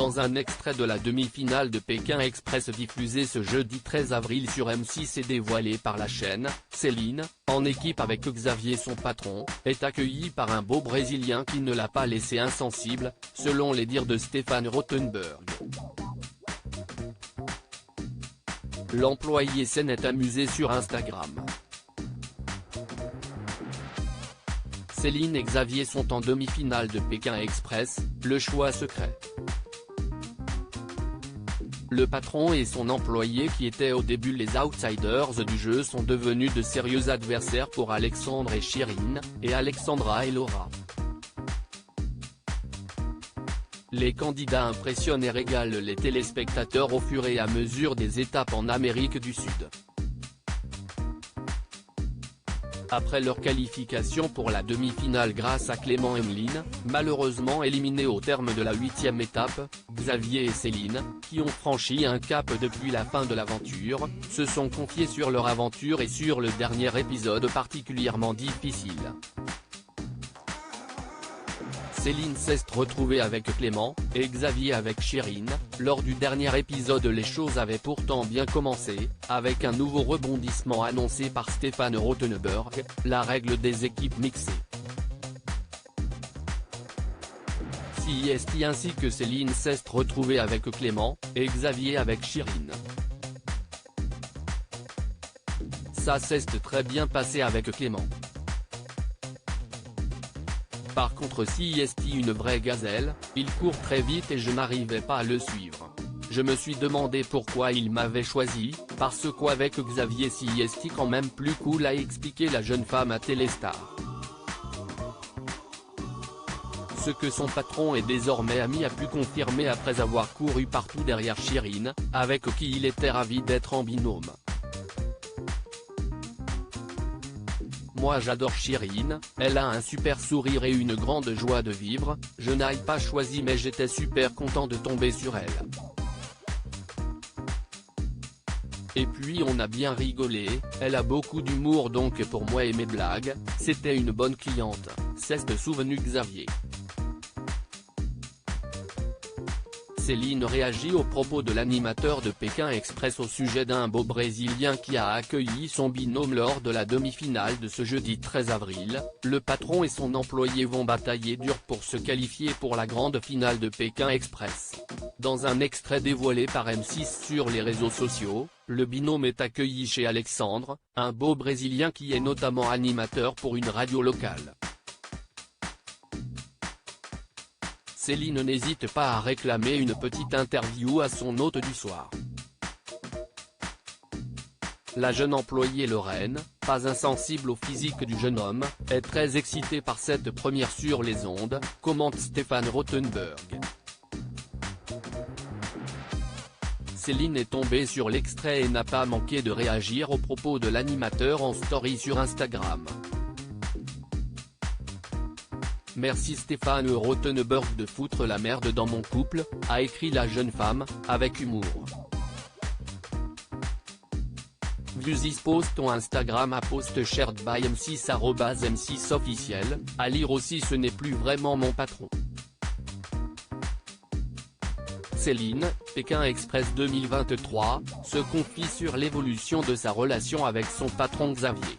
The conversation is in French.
Dans un extrait de la demi-finale de Pékin Express diffusé ce jeudi 13 avril sur M6 et dévoilé par la chaîne, Céline, en équipe avec Xavier son patron, est accueillie par un beau Brésilien qui ne l'a pas laissé insensible, selon les dires de Stéphane Rothenberg. L'employé s'en est amusé sur Instagram. Céline et Xavier sont en demi-finale de Pékin Express, le choix secret. Le patron et son employé qui étaient au début les outsiders du jeu sont devenus de sérieux adversaires pour Alexandre et Chirine, et Alexandra et Laura. Les candidats impressionnent et régalent les téléspectateurs au fur et à mesure des étapes en Amérique du Sud. Après leur qualification pour la demi-finale grâce à Clément Emeline, malheureusement éliminé au terme de la 8e étape, Xavier et Céline, qui ont franchi un cap depuis la fin de l'aventure, se sont confiés sur leur aventure et sur le dernier épisode particulièrement difficile. Céline s'est retrouvée avec Clément, et Xavier avec Chirine. Lors du dernier épisode les choses avaient pourtant bien commencé, avec un nouveau rebondissement annoncé par Stéphane Rothenberg, la règle des équipes mixées. CIST ainsi que Céline s'est retrouvée avec Clément, et Xavier avec Chirine. Ça s'est très bien passé avec Clément. Par contre CIST une vraie gazelle, il court très vite et je n'arrivais pas à le suivre. Je me suis demandé pourquoi il m'avait choisi, parce qu'avec Xavier CIST quand même plus cool, a expliqué la jeune femme à Téléstar. Ce que son patron et désormais ami a pu confirmer après avoir couru partout derrière Chirine, avec qui il était ravi d'être en binôme. Moi j'adore Chirine, elle a un super sourire et une grande joie de vivre, je n'ai pas choisi mais j'étais super content de tomber sur elle. Et puis on a bien rigolé, elle a beaucoup d'humour donc pour moi et mes blagues, c'était une bonne cliente, s'est souvenu Xavier. Céline réagit aux propos de l'animateur de Pékin Express au sujet d'un beau Brésilien qui a accueilli son binôme lors de la demi-finale de ce jeudi 13 avril, le patron et son employé vont batailler dur pour se qualifier pour la grande finale de Pékin Express. Dans un extrait dévoilé par M6 sur les réseaux sociaux, le binôme est accueilli chez Alexandre, un beau Brésilien qui est notamment animateur pour une radio locale. Céline n'hésite pas à réclamer une petite interview à son hôte du soir. La jeune employée Lorraine, pas insensible au physique du jeune homme, est très excitée par cette première sur les ondes, commente Stéphane Rothenberg. Céline est tombée sur l'extrait et n'a pas manqué de réagir aux propos de l'animateur en story sur Instagram. Merci Stéphane Rothenberg de foutre la merde dans mon couple, a écrit la jeune femme, avec humour. View this post on Instagram à post shared by M6 @M6 officiel, à lire aussi ce n'est plus vraiment mon patron. Céline, Pékin Express 2023, se confie sur l'évolution de sa relation avec son patron Xavier.